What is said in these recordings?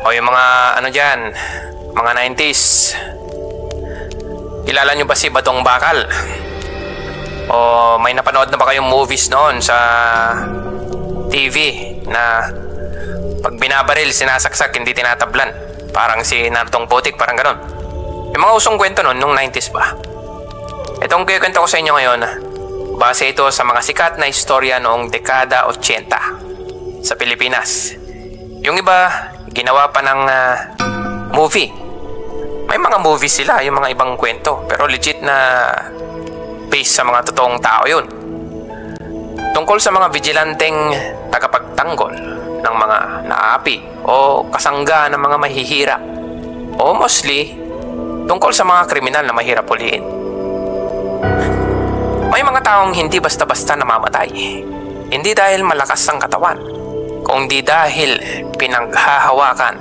O yung mga ano dyan, mga 90s. Kilala nyo ba si Badong Bakal? O may napanood na ba kayong movies noon sa TV na pag binabaril, sinasaksak, hindi tinatablan? Parang si Nartong Putik, parang ganon. Yung mga usong kwento noon, nung 90s pa. Itong kikwento ko sa inyo ngayon, base ito sa mga sikat na istorya noong dekada 80 sa Pilipinas. Yung iba, ginawa pa ng movie. May mga movies sila, yung mga ibang kwento. Pero legit na based sa mga totoong tao yun. Tungkol sa mga vigilanteng tagapagtanggol ng mga naapi o kasangga ng mga mahihirap. O mostly, tungkol sa mga kriminal na mahirap huliin. May mga taong hindi basta-basta namamatay. Hindi dahil malakas ang katawan, kundi dahil pinaghahawakan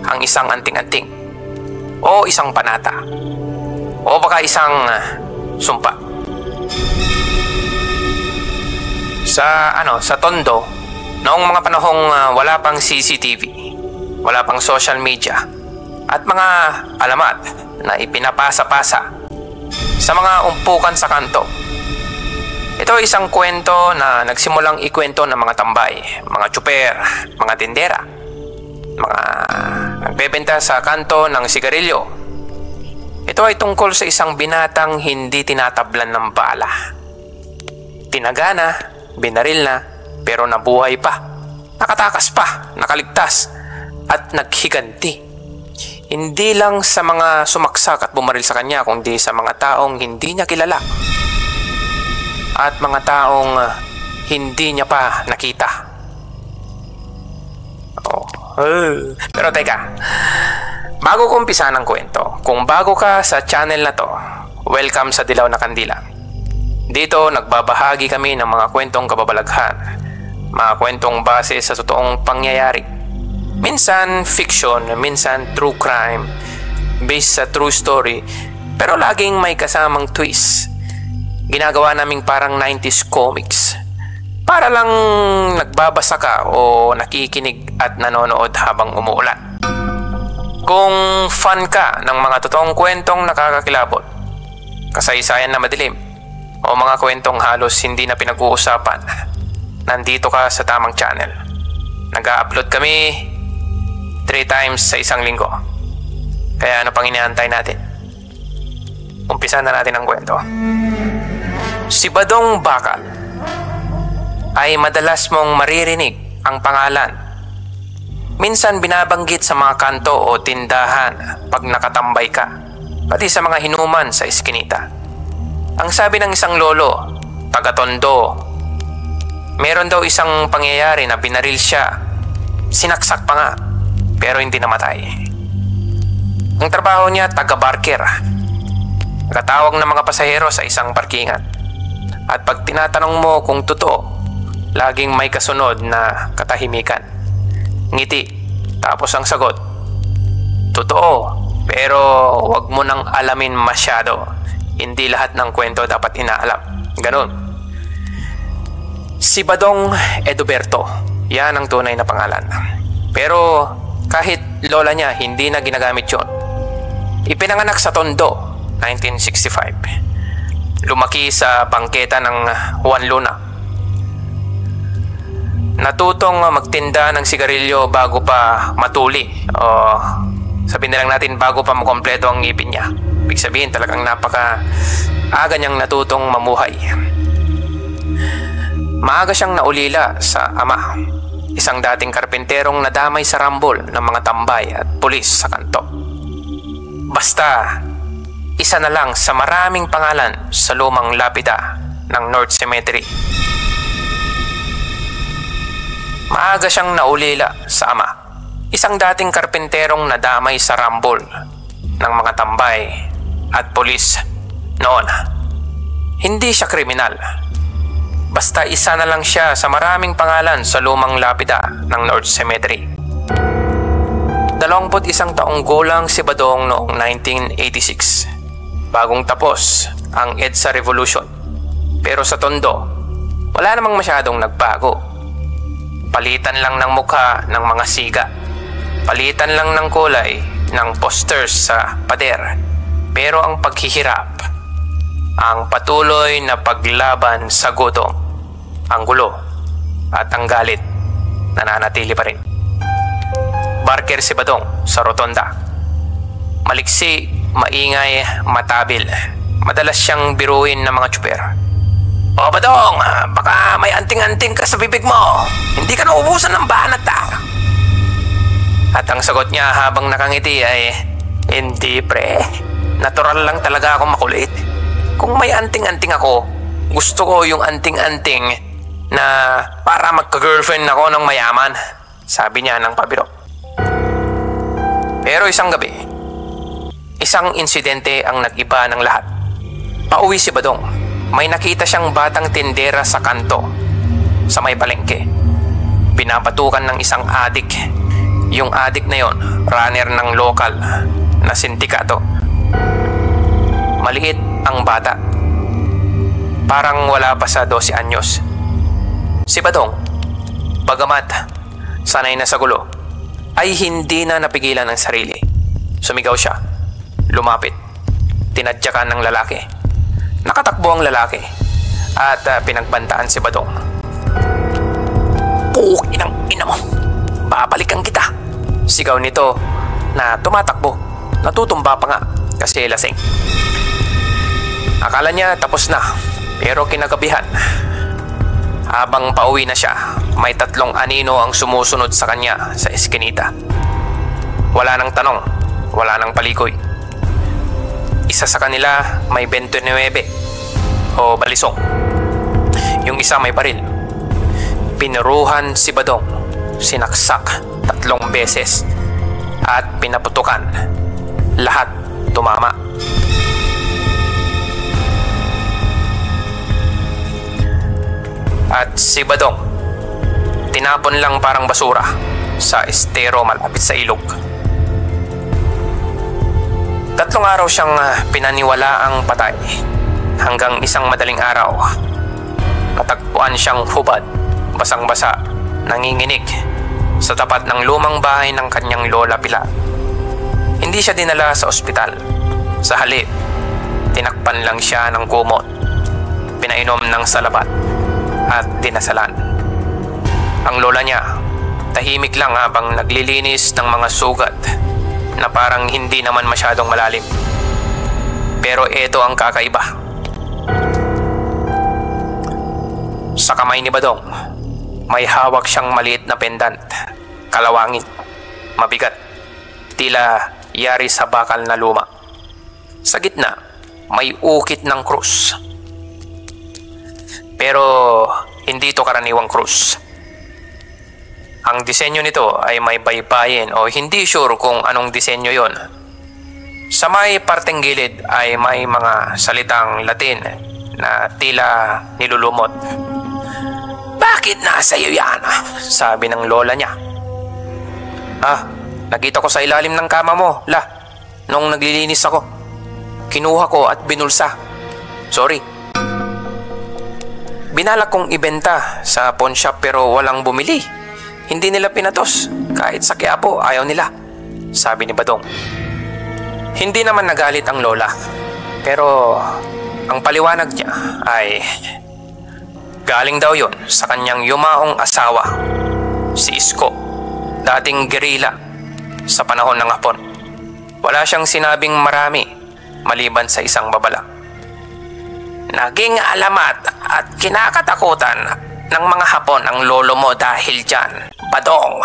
ang isang anting-anting o isang panata o baka isang sumpa. Sa Tondo, noong mga panahong wala pang CCTV, wala pang social media at mga alamat na ipinapasa-pasa sa mga umpukan sa kanto. Ito ay isang kwento na nagsimulang ikwento ng mga tambay, mga tsuper, mga tindera, mga nagbebenta sa kanto ng sigarilyo. Ito ay tungkol sa isang binatang hindi tinatablan ng bala. Tinagana, binaril na, pero nabuhay pa, nakatakas pa, nakaligtas, at naghiganti. Hindi lang sa mga sumaksak at bumaril sa kanya, kundi sa mga taong hindi niya kilala at mga taong hindi niya pa nakita. Pero teka, bago ko umpisa ng kwento, kung bago ka sa channel na to, welcome sa Dilaw na Kandila. Dito nagbabahagi kami ng mga kwentong kababalaghan, mga kwentong base sa totoong pangyayari. Minsan fiction, minsan true crime, based sa true story, pero laging may kasamang twist. Ginagawa naming parang 90s comics. Para lang nagbabasa ka o nakikinig at nanonood habang umuulan. Kung fan ka ng mga totoong kwentong nakakakilabot, kasaysayan na madilim, o mga kwentong halos hindi na pinag-uusapan, nandito ka sa tamang channel. Nag-a-upload kami 3 times sa isang linggo. Kaya ano pang inaantay natin? Umpisa na natin ang kwento. Si Badong Bakal ay madalas mong maririnig ang pangalan. Minsan binabanggit sa mga kanto o tindahan pag nakatambay ka, pati sa mga hinuman sa iskinita. Ang sabi ng isang lolo, taga Tondo, meron daw isang pangyayari na binaril siya, sinaksak pa nga, pero hindi namatay. Ang trabaho niya, taga-barker, nagtatawag ng mga pasahero sa isang parkingan. At pag tinatanong mo kung totoo, laging may kasunod na katahimikan. Ngiti, tapos ang sagot, totoo, pero wag mo nang alamin masyado. Hindi lahat ng kwento dapat inaalam. Ganon. Si Badong Eduberto, yan ang tunay na pangalan. Pero kahit lola niya, hindi na ginagamit yun. Ipinanganak sa Tondo, 1965. Lumaki sa bangketa ng Juan Luna. Natutong magtinda ng sigarilyo bago pa matuli. O sabihin na lang natin bago pa makompleto ang ngipin niya. Ibig sabihin talagang aga niyang natutong mamuhay. Maaga siyang naulila sa ama, isang dating karpenterong nadamay sa rambol ng mga tambay at pulis sa kanto. Basta isa na lang sa maraming pangalan sa lumang lapida ng North Cemetery. Maaga siyang naulila sa ama, isang dating karpenterong nadamay sa rambol ng mga tambay at pulis noon. Hindi siya kriminal. Basta isa na lang siya sa maraming pangalan sa lumang lapida ng North Cemetery. 21 taong gulang si Badong noong 1986. Bagong tapos ang EDSA Revolution. Pero sa Tondo, wala namang masyadong nagbago. Palitan lang ng mukha ng mga siga. Palitan lang ng kulay ng posters sa pader. Pero ang paghihirap, ang patuloy na paglaban sa gutom, ang gulo at ang galit nananatili pa rin. Barker si Badong sa rotonda. Maliksi, maingay, matabil. Madalas siyang biruin ng mga tsuper. "O Badong, baka may anting-anting ka sa bibig mo. Hindi ka naubusan ng banat At ang sagot niya habang nakangiti ay, "Hindi pre, natural lang talaga ako makulit. Kung may anting-anting ako, gusto ko yung anting-anting na para magka-girlfriend ako ng mayaman," sabi niya ng pabiro. Pero isang gabi, isang insidente ang nag-iba ng lahat. Pauwi si Badong. May nakita siyang batang tindera sa kanto, sa may palengke. Pinapatukan ng isang adik. Yung adik na yon, runner ng lokal na sindikato. Maliit ang bata. Parang wala pa sa 12 anyos. Si Badong, bagamat sanay na sa gulo, ay hindi na napigilan ng sarili. Sumigaw siya. Lumapit. Tinadyakan ng lalaki. Nakatakbo ang lalaki at pinagbantaan si Badong. "Pukinang ina mo! Babalikan kita!" Sigaw nito na tumatakbo. Natutumba pa nga kasi lasing. Akala niya tapos na, pero kinagabihan. Habang pauwi na siya, may 3 anino ang sumusunod sa kanya sa eskinita. Wala nang tanong, wala nang palikoy. Isa sa kanila may 29 o balisong. Yung isa may baril. Pinuruhan si Badong, sinaksak 3 beses at pinaputukan. Lahat tumama. At si Badong, tinapon lang parang basura sa estero malapit sa ilog. 3 araw siyang pinaniwalaang patay hanggang isang madaling araw. Natagpuan siyang hubad, basang-basa, nanginginig sa tapat ng lumang bahay ng kanyang lola Pilar. Hindi siya dinala sa ospital. Sa halip, tinakpan lang siya ng kumot, pinainom ng salabat at dinasalan. Ang lola niya, tahimik lang habang naglilinis ng mga sugat na parang hindi naman masyadong malalim. Pero ito ang kakaiba. Sa kamay ni Badong, may hawak siyang maliit na pendant, kalawangin, mabigat, tila yari sa bakal na luma. Sa gitna, may ukit ng krus. Pero hindi ito karaniwang krus. Ang disenyo nito ay may baybayin o hindi sure kung anong disenyo yon. Sa may parteng gilid ay may mga salitang Latin na tila nilulumot. "Bakit nasa iyo yan?" sabi ng lola niya. Nakita ko sa ilalim ng kama mo, nung naglilinis ako. Kinuha ko at binulsa. Sorry. Binalak kong ibenta sa pawn shop pero walang bumili. Hindi nila pinatos. Kahit sa Quiapo, ayaw nila, sabi ni Badong. Hindi naman nagalit ang lola. Pero ang paliwanag niya ay galing daw yon sa kanyang yumaong asawa, si Isko, dating gerila sa panahon ng Hapon. Wala siyang sinabing marami maliban sa isang babala. "Naging alamat at kinakatakutan ng mga Hapon ang lolo mo dahil dyan, Badong,"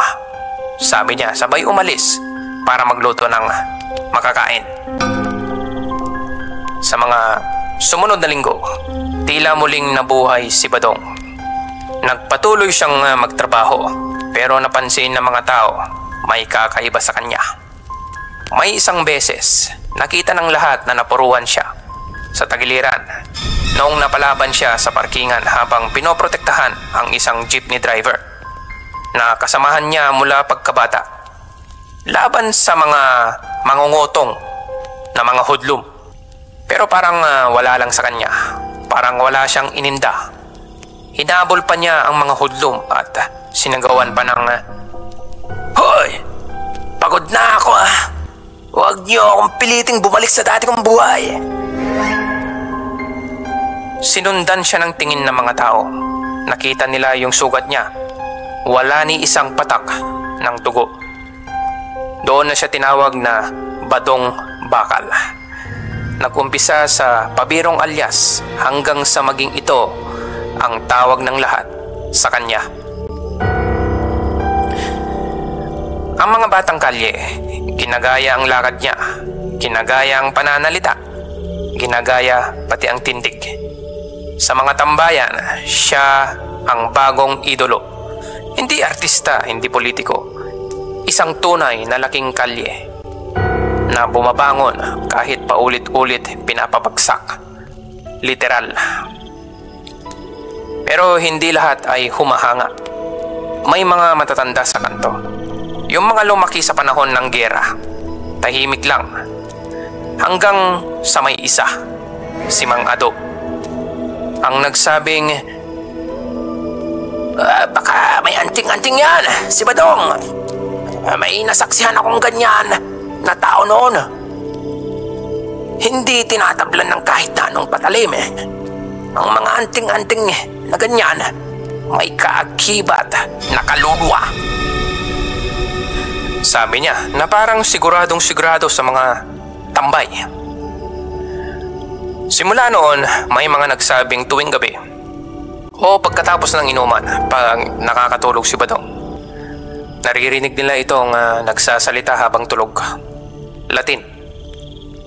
sabi niya sabay umalis para magluto ng makakain. Sa mga sumunod na linggo, tila muling nabuhay si Badong. Nagpatuloy siyang magtrabaho pero napansin ng mga tao may kakaiba sa kanya. May isang beses, nakita ng lahat na napuruhan siya sa tagiliran noong napalaban siya sa parkingan habang pinoprotektahan ang isang jeepney driver na kasamahan niya mula pagkabata laban sa mga mangungutong na mga hudlum. Pero parang wala lang sa kanya. Parang wala siyang ininda. Hinabol pa niya ang mga hudlum at sinagawan pa ng, "Hoy! niyo akong piliting bumalik sa dati kong buhay. Sinundan siya ng tingin ng mga tao. Nakita nila yung sugat niya. Wala ni isang patak ng dugo. Doon na siya tinawag na Badong Bakal. Nag-umpisa sa pabirong alias hanggang sa maging ito ang tawag ng lahat sa kanya. Ang mga batang kalye, ginagaya ang lakad niya, ginagaya ang pananalita, ginagaya pati ang tindig. Sa mga tambayan, siya ang bagong idolo. Hindi artista, hindi politiko. Isang tunay na laking kalye na bumabangon kahit paulit-ulit pinapabagsak. Literal. Pero hindi lahat ay humahanga. May mga matatanda sa kanto. Yung mga lumaki sa panahon ng giyera, tahimik lang. Hanggang sa may isa, si Mang Ado. Ang nagsabing, baka may anting-anting yan, si Badong. May nasaksihan akong ganyan na tao noon. Hindi tinatablan ng kahit na anong patalim. Ang mga anting-anting na ganyan, may kaakibat na kaluluwa. Sabi niya na parang siguradong sigurado sa mga tambay. Simula noon, may mga nagsabing tuwing gabi o pagkatapos ng inuman pag nakakatulog si Badong, naririnig nila itong nagsasalita habang tulog. Latin.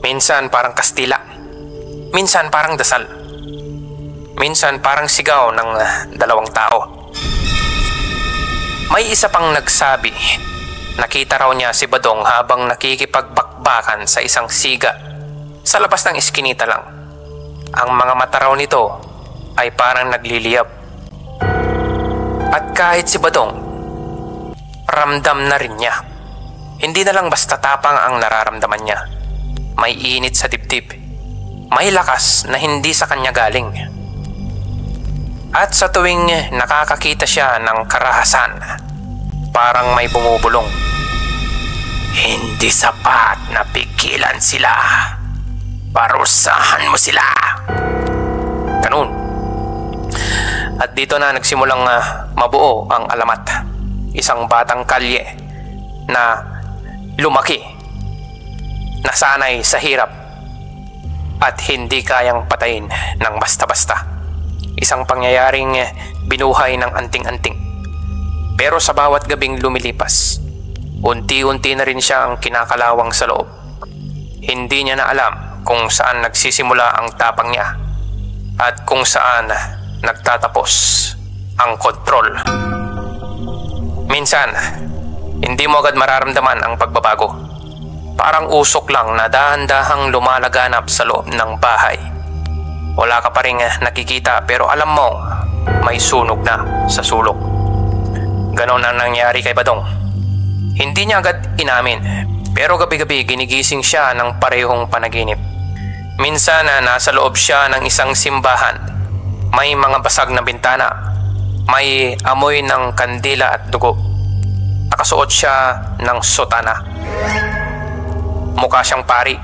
Minsan parang Kastila. Minsan parang dasal. Minsan parang sigaw ng dalawang tao. May isa pang nagsabi, nakita raw niya si Badong habang nakikipagbakbakan sa isang siga sa labas ng iskinita lang. Ang mga mata raw nito ay parang nagliliyab. At kahit si Badong, ramdam na rin niya. Hindi na lang basta tapang ang nararamdaman niya. May init sa dibdib. May lakas na hindi sa kanya galing. At sa tuwing nakakakita siya ng karahasan, parang may bumubulong. Hindi sapat na pigilan sila. Parusahan mo sila. Ganun. At dito na nagsimulang mabuo ang alamat. Isang batang kalye na lumaki, nasanay sa hirap at hindi kayang patayin ng basta-basta. Isang pangyayaring binuhay ng anting-anting. Pero sa bawat gabing lumilipas, unti-unti na rin siyang kinakalawang sa loob. Hindi niya na alam kung saan nagsisimula ang tapang niya at kung saan nagtatapos ang kontrol. Minsan, hindi mo agad mararamdaman ang pagbabago. Parang usok lang na dahan-dahang lumalaganap sa loob ng bahay. Wala ka pa rin nakikita pero alam mo may sunog na sa sulok. Ganon ang nangyari kay Badong. Hindi niya agad inamin pero gabi-gabi ginigising siya ng parehong panaginip. Minsan nasa loob siya ng isang simbahan. May mga basag na bintana. May amoy ng kandila at dugo. Nakasuot siya ng sotana. Mukha siyang pari,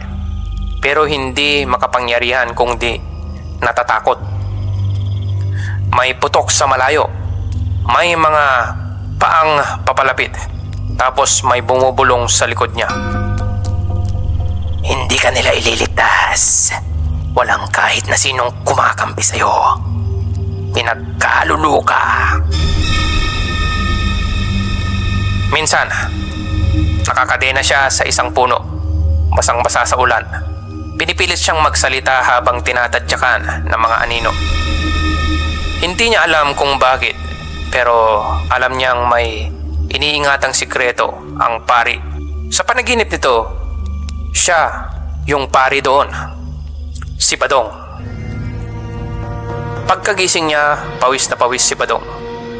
pero hindi makapangyarihan kundi natatakot. May putok sa malayo. May mga paang papalapit. Tapos may bumubulong sa likod niya. Hindi ka nila ililigtas. Walang kahit na sinong kumakampi sa'yo. Pinagkaluluka ka. Minsan, nakakadena siya sa isang puno. Basang-basa sa ulan. Pinipilit siyang magsalita habang tinatadyakan ng mga anino. Hindi niya alam kung bakit, pero alam niyang may iniingatang sikreto ang pari. Sa panaginip nito, siya yung pari doon. Si Badong. Pagkagising niya, pawis na pawis si Badong.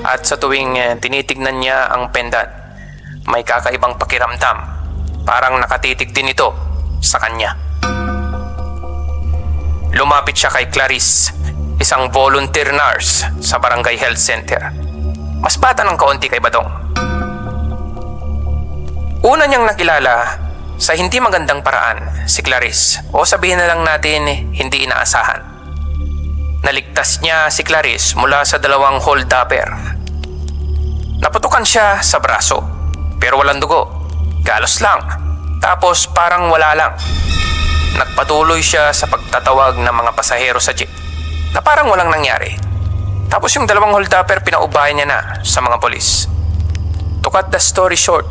At sa tuwing tinitignan niya ang pendant, may kakaibang pakiramdam. Parang nakatitig din ito sa kanya. Lumapit siya kay Clarice, isang volunteer nurse sa barangay health center. Mas bata ng kaunti kay Badong. Una niyang nakilala sa hindi magandang paraan si Clarice, o sabihin na lang natin hindi inaasahan. Naligtas niya si Clarice mula sa dalawang hold-upper. Naputukan siya sa braso pero walang dugo, galos lang, tapos parang wala lang. Nagpatuloy siya sa pagtatawag ng mga pasahero sa jeep na parang walang nangyari. Tapos yung dalawang hold-upper pinaubayan niya na sa mga polis. To cut the story short,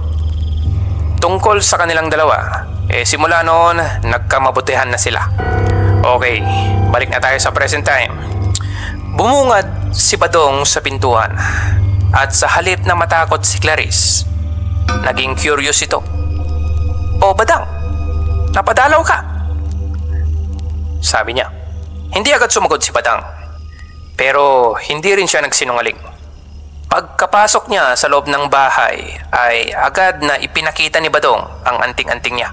tungkol sa kanilang dalawa, simula noon nagkamabutihan na sila. Okay, balik na tayo sa present time. Bumungad si Badong sa pintuan at sa halip na matakot si Clarice, naging curious ito. "O Badang, napadalaw ka?" sabi niya. Hindi agad sumagot si Badang, pero hindi rin siya nagsinungaling. Pagkapasok niya sa loob ng bahay ay agad na ipinakita ni Badong ang anting-anting niya.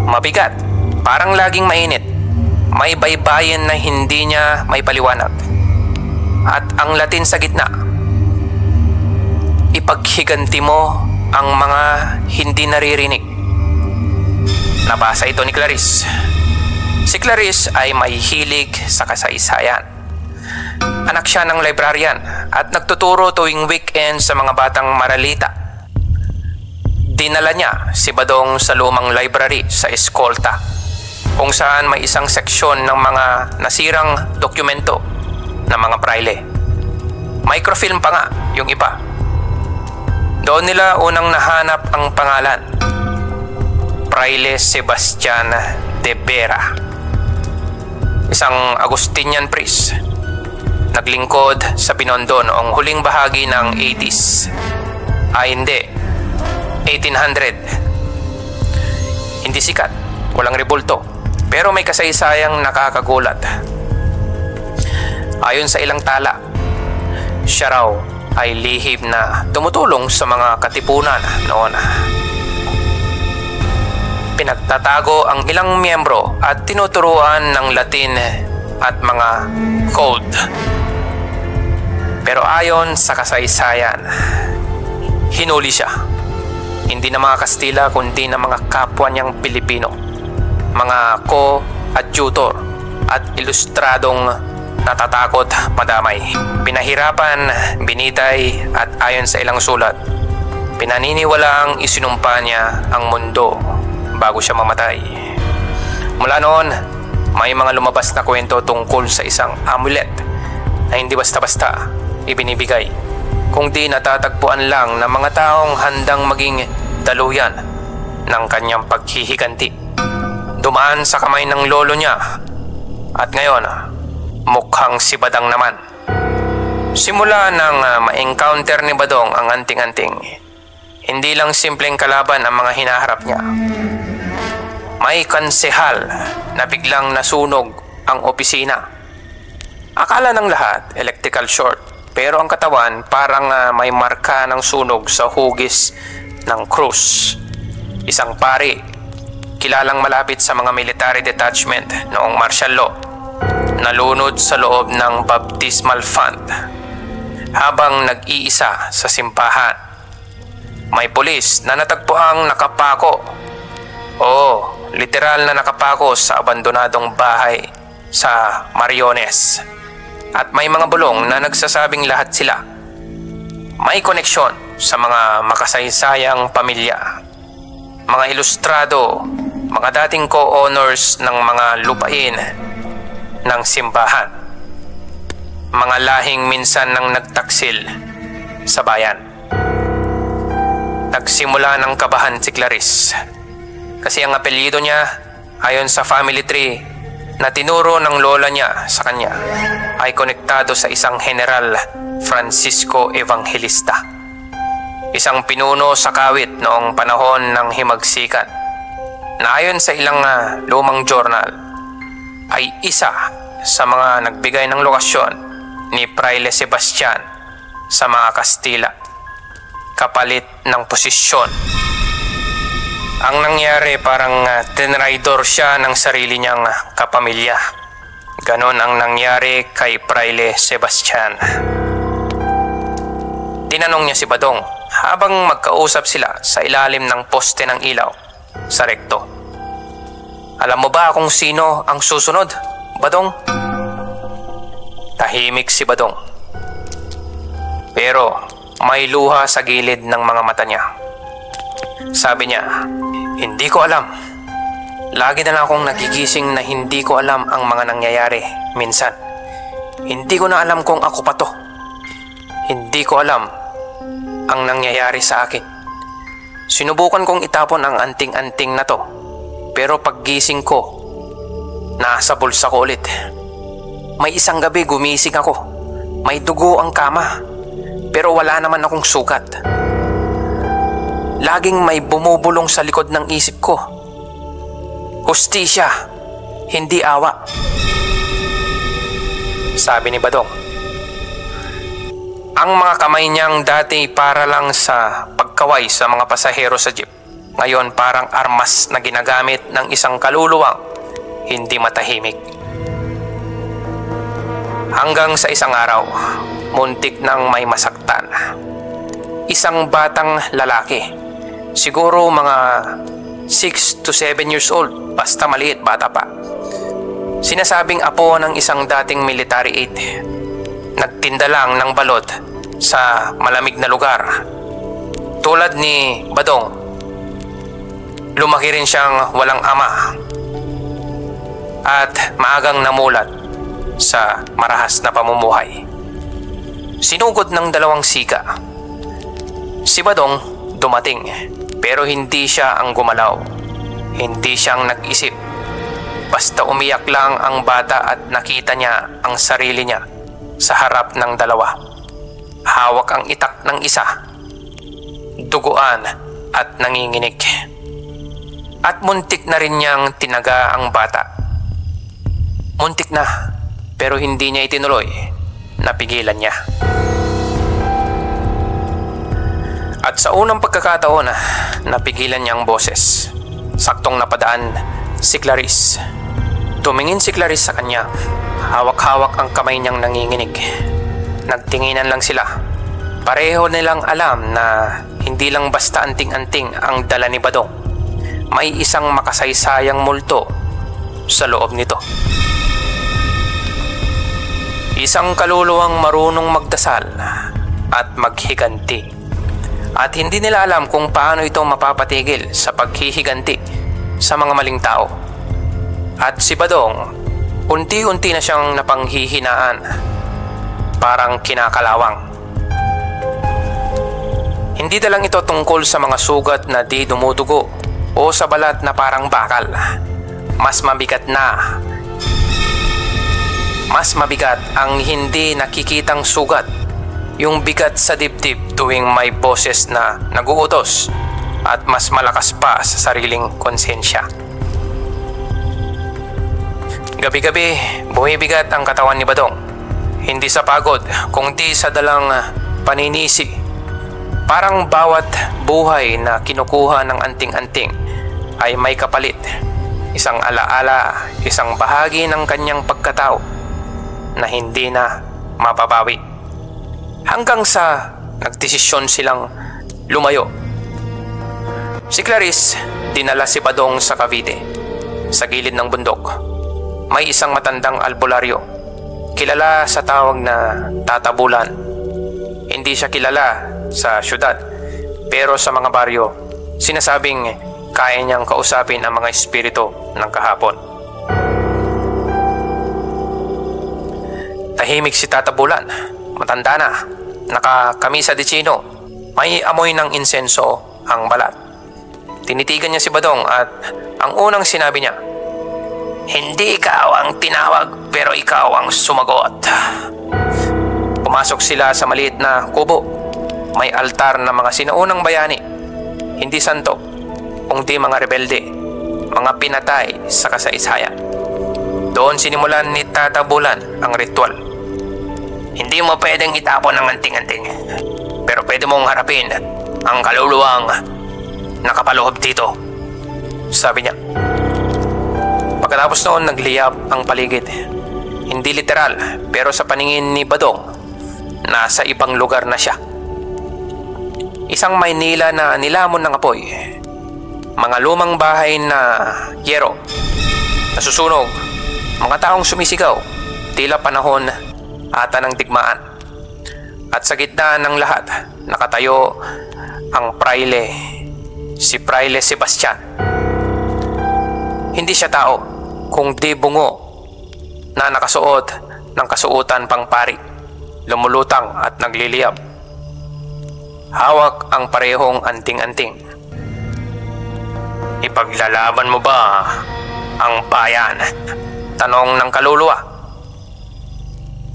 Mabigat, parang laging mainit. May baybayin na hindi niya may paliwanag. At ang Latin sa gitna, "Ipaghiganti mo ang mga hindi naririnig." Nabasa ito ni Clarice. Si Clarice ay may hilig sa kasaysayan. Anak siya ng librarian at nagtuturo tuwing weekend sa mga batang maralita. Dinala niya si Badong sa lumang library sa Escolta, kung saan may isang seksyon ng mga nasirang dokumento ng mga praile. Microfilm pa nga yung iba. Doon nila unang nahanap ang pangalan, Fraile Sebastian de Vera, isang Agustinian priest. Naglingkod sa Binondo noong huling bahagi ng 80s. Hindi, 1800. Hindi sikat, walang rebulto, pero may kasaysayang nakakagulat. Ayon sa ilang tala, siya raw ay lihim na tumutulong sa mga katipunan noon. Pinagtatago ang ilang miyembro at tinuturuan ng Latin at mga code. Pero ayon sa kasaysayan, hinuli siya. Hindi na mga Kastila kundi na mga kapwa niyang Pilipino, mga co-adjutor at ilustradong natatakot madamay. Pinahirapan, binitay at ayon sa ilang sulat, pinaniniwalaang isinumpa niya ang mundo bago siya mamatay. Mula noon, may mga lumabas na kwento tungkol sa isang amulet na hindi basta-basta ibinibigay, kundi natatagpuan lang ng mga taong handang maging daluyan ng kanyang paghihiganti. Dumaan sa kamay ng lolo niya at ngayon mukhang si Badang naman. Simula nang ma-encounter ni Badong ang anting-anting, hindi lang simpleng kalaban ang mga hinaharap niya. May konsehal na biglang nasunog ang opisina. Akala ng lahat electrical short, pero ang katawan parang may marka ng sunog sa hugis ng krus. Isang pari, kilalang malapit sa mga military detachment noong martial law, nalunod sa loob ng baptismal font habang nag-iisa sa simbahan. May pulis na natagpuang nakapako, literal na nakapako sa abandonadong bahay sa Mariones. At may mga bulong na nagsasabing lahat sila may koneksyon sa mga makasaysayang pamilya, mga ilustrado, mga dating co-owners ng mga lupain ng simbahan, mga lahing minsan nang nagtaksil sa bayan. Nagsimula ng kabahan si Clarice kasi ang apelyido niya ayon sa family tree na tinuro ng lola niya sa kanya ay konektado sa isang General Francisco Evangelista, isang pinuno sa kawit noong panahon ng himagsikan, na ayon sa ilang lumang journal ay isa sa mga nagbigay ng lokasyon ni Fraile Sebastian sa mga Kastila kapalit ng posisyon. Ang nangyari parang tinraidor siya ng sarili niyang kapamilya. Ganon ang nangyari kay Fraile Sebastian. Tinanong niya si Badong habang magkausap sila sa ilalim ng poste ng ilaw sa rekto. Alam mo ba kung sino ang susunod, Badong? Tahimik si Badong. Pero may luha sa gilid ng mga mata niya. Sabi niya, hindi ko alam. Lagi na lang akong nagigising na hindi ko alam ang mga nangyayari minsan. Hindi ko na alam kung ako pa to. Hindi ko alam ang nangyayari sa akin. Sinubukan kong itapon ang anting-anting na to. Pero paggising ko, nasa bulsa ko ulit. May isang gabi gumising ako. May dugo ang kama. Pero wala naman akong sugat. Laging may bumubulong sa likod ng isip ko. Hustisya, hindi awa. Sabi ni Badong. Ang mga kamay niyang dati para lang sa pagkaway sa mga pasahero sa jeep, ngayon parang armas na ginagamit ng isang kaluluwang hindi matahimik. Hanggang sa isang araw, muntik nang may masaktan. Isang batang lalaki, siguro mga 6 to 7 years old, basta maliit, bata pa. Sinasabing apo ng isang dating military aide. Nagtinda lang ng balot sa malamig na lugar. Tulad ni Badong, lumaki rin siyang walang ama at maagang namulat sa marahas na pamumuhay. Sinugod ng 2 sika. Si Badong dumating, pero hindi siya ang gumalaw. Hindi siyang nag-isip. Basta umiyak lang ang bata at nakita niya ang sarili niya sa harap ng 2. Hawak ang itak ng isa, duguan at nanginginig. At muntik na rin niyang tinaga ang bata. Muntik na, pero hindi niya itinuloy. Napigilan niya. At sa unang pagkakataon, napigilan niya ang boses. Saktong napadaan si Clarice. Tumingin si Clarice sa kanya. Hawak-hawak ang kamay niyang nanginginig. Nagtinginan lang sila. Pareho nilang alam na hindi lang basta anting-anting ang dala ni Badong. May isang makasaysayang multo sa loob nito. Isang kaluluwang marunong magdasal at maghiganti. At hindi nila alam kung paano ito mapapatigil sa paghihiganti sa mga maling tao. At si Badong, unti-unti na siyang napanghihinaan, parang kinakalawang. Hindi na lang ito tungkol sa mga sugat na di dumudugo o sa balat na parang bakal. Mas mabigat ang hindi nakikitang sugat. Yung bigat sa dibdib tuwing may boses na naguutos at mas malakas pa sa sariling konsensya. Gabi-gabi, bumibigat ang katawan ni Badong. Hindi sa pagod, kundi sa dalang paninisi. Parang bawat buhay na kinukuha ng anting-anting ay may kapalit. Isang alaala, isang bahagi ng kanyang pagkatao na hindi na mapapawi. Hanggang sa nagdesisyon silang lumayo. Si Clarice, dinala si Badong sa Cavite, sa gilid ng bundok. May isang matandang albularyo, kilala sa tawag na Tatabulan. Hindi siya kilala sa syudad, pero sa mga baryo, sinasabing kaya niyang kausapin ang mga espiritu ng kahapon. Tahimik si Tatabulan. Matanda na, nakakamisa de chino, may amoy ng insenso ang balat. Tinitigan niya si Badong at ang unang sinabi niya, "Hindi ikaw ang tinawag, pero ikaw ang sumagot." Pumasok sila sa maliit na kubo. May altar ng mga sinaunang bayani, hindi santo, kundi mga rebelde, mga pinatay sa kasaysayan. Doon sinimulan ni Tatabulan ang ritual. Hindi mo pwedeng itapon ang anting-anting, pero pwede mong harapin ang kaluluwang nakapaloob dito, sabi niya. Pagkatapos noon, nagliyab ang paligid. Hindi literal, pero sa paningin ni Badong, nasa ibang lugar na siya. Isang Maynila na nilamon ng apoy. Mga lumang bahay na yero, nasusunog, mga taong sumisigaw, tila panahon ata ng digmaan. At sa gitna ng lahat, nakatayo ang praile, si Praile Sebastian. Hindi siya tao, kundi bungo na nakasuot ng kasuotan pang pari, lumulutang at nagliliyab. Hawak ang parehong anting-anting. Ipaglalaban mo ba ang bayan? Tanong ng kaluluwa.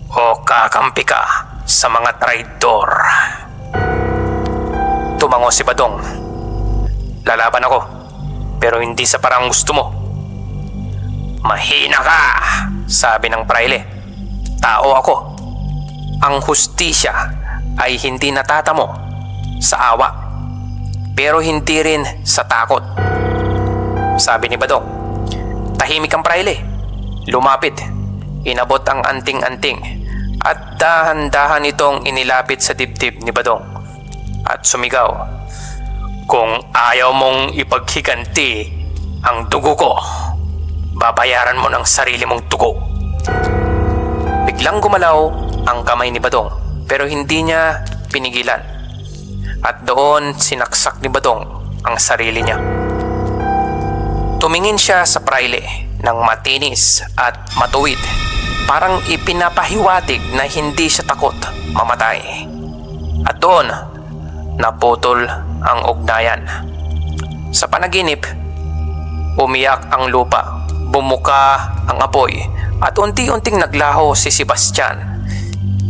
O kakampi ka sa mga traidor? Tumango si Badong. Lalaban ako, pero hindi sa parang gusto mo. Mahina ka, sabi ng praile. Tao ako. Ang hustisya ay hindi natatamo sa awa, pero hindi rin sa takot, sabi ni Badong. Tahimik ang praile. Lumapit, inabot ang anting-anting at dahan-dahan itong inilapit sa dibdib ni Badong at sumigaw, kung ayaw mong ipaghiganti ang dugo ko, babayaran mo ng sarili mong dugo. Biglang gumalaw ang kamay ni Badong, pero hindi niya pinigilan. At doon sinaksak ni Badong ang sarili niya. Tumingin siya sa praile ng matinis at matuwid, parang ipinapahiwatig na hindi siya takot mamatay. At doon naputol ang ugnayan. Sa panaginip, umiyak ang lupa, bumuka ang apoy, at unti-unting naglaho si Sebastian.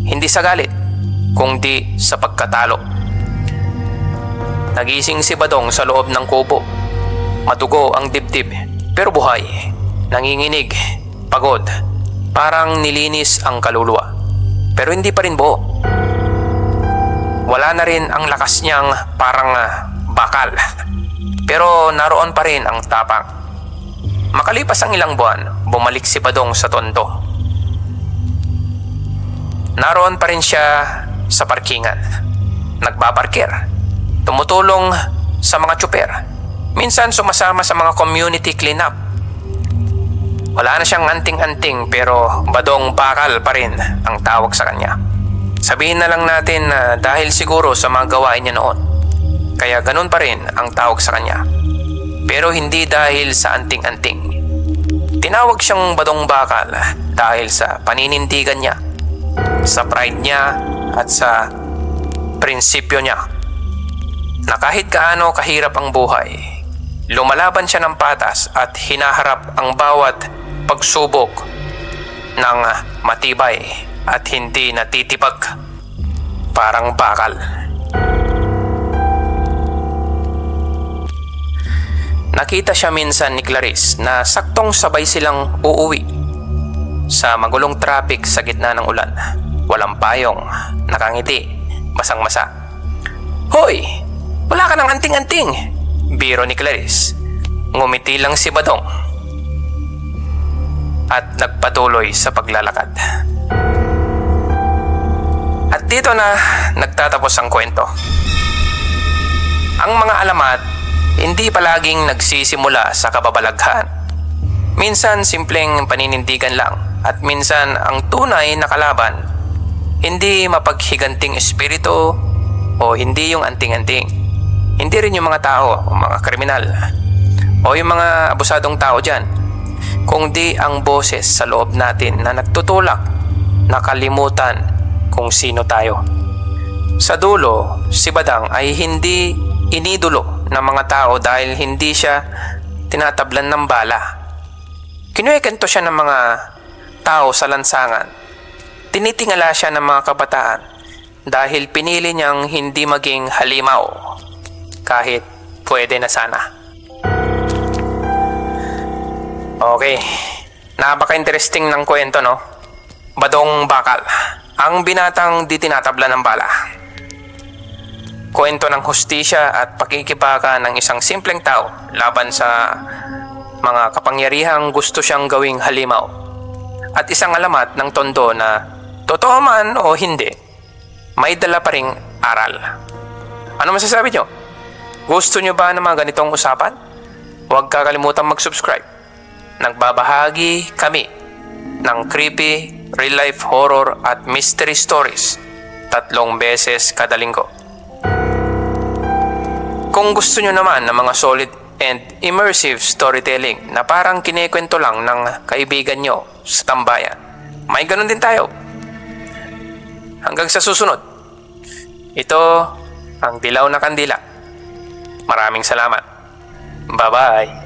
Hindi sa galit, kundi sa pagkatalo. Nagising si Badong sa loob ng kubo. Madugo ang dibdib, pero buhay. Nanginginig, pagod, parang nilinis ang kaluluwa. Pero hindi pa rin buo. Wala na rin ang lakas niyang parang bakal, pero naroon pa rin ang tapang. Makalipas ang ilang buwan, bumalik si Badong sa Tondo. Naroon pa rin siya sa parkingan. Nagbaparkir, tumutulong sa mga tsuper, minsan sumasama sa mga community cleanup. Wala na siyang anting-anting, pero Badong Bakal pa rin ang tawag sa kanya. Sabihin na lang natin na dahil siguro sa mga gawain niya noon, kaya ganun pa rin ang tawag sa kanya. Pero hindi dahil sa anting-anting. Tinawag siyang Badong Bakal dahil sa paninindigan niya, sa pride niya at sa prinsipyo niya, na kahit gaano kahirap ang buhay, lumalaban siya ng patas at hinaharap ang bawat pagsubok ng matibay at hindi natitipag, parang bakal. Nakita siya minsan ni Clarice na saktong sabay silang uuwi sa magulong traffic sa gitna ng ulan. Walang payong, nakangiti, basang-masa. Hoy! Wala ka ng anting-anting, biro ni Clarice. Ngumiti lang si Badong at nagpatuloy sa paglalakad. At dito na nagtatapos ang kwento. Ang mga alamat hindi palaging nagsisimula sa kababalaghan. Minsan simpleng paninindigan lang, at minsan ang tunay na kalaban hindi mapaghiganting espiritu o hindi yung anting-anting. Hindi rin yung mga tao o mga kriminal o yung mga abusadong tao dyan, kundi ang boses sa loob natin na nagtutulak na kalimutan kung sino tayo. Sa dulo, si Badang ay hindi inidulo ng mga tao dahil hindi siya tinatablan ng bala. Kinuwekento siya ng mga tao sa lansangan. Tinitingala siya ng mga kabataan dahil pinili niyang hindi maging halimaw kahit pwede na sana. Okay, napaka-interesting ng kwento, no? Badong Bakal, ang binatang di tinatabla ng bala. Kwento ng hustisya at pakikibaka ng isang simpleng tao laban sa mga kapangyarihang gusto siyang gawing halimaw. At isang alamat ng Tondo na totoo man o hindi, may dala pa ring aral. Ano masasabi nyo? Gusto nyo ba ng mga ganitong usapan? Huwag kakalimutan mag-subscribe. Nagbabahagi kami ng creepy, real-life horror at mystery stories 3 beses kada linggo. Kung gusto nyo naman ng mga solid and immersive storytelling na parang kinikwento lang ng kaibigan nyo sa tambayan, may ganun din tayo. Hanggang sa susunod, ito ang Dilaw na Kandila. Maraming salamat. Bye-bye.